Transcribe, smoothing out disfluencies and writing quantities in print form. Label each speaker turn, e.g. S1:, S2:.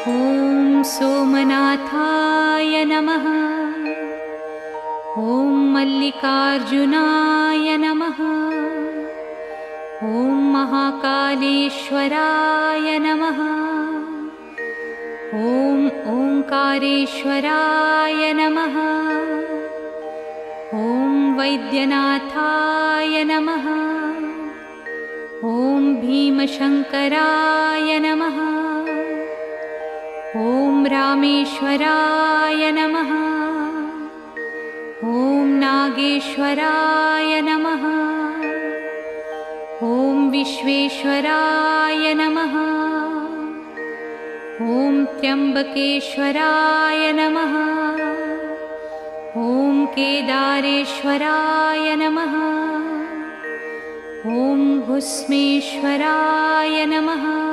S1: ॐ सोमनाथाय नमः। ॐ मल्लिकार्जुनाय नमः। ॐ महाकालेश्वराय नमः। ॐ ओंकारेश्वराय नमः। ॐ वैद्यनाथाय नमः। ॐ भीमशंकराय नमः। ॐ रामेश्वराय नमः। ॐ नागेश्वराय नमः। ॐ विश्वेश्वराय नमः। ॐ त्र्यंबकेश्वराय नमः। ॐ केदारेश्वराय नमः। ॐ भुस्मेश्वराय नमः।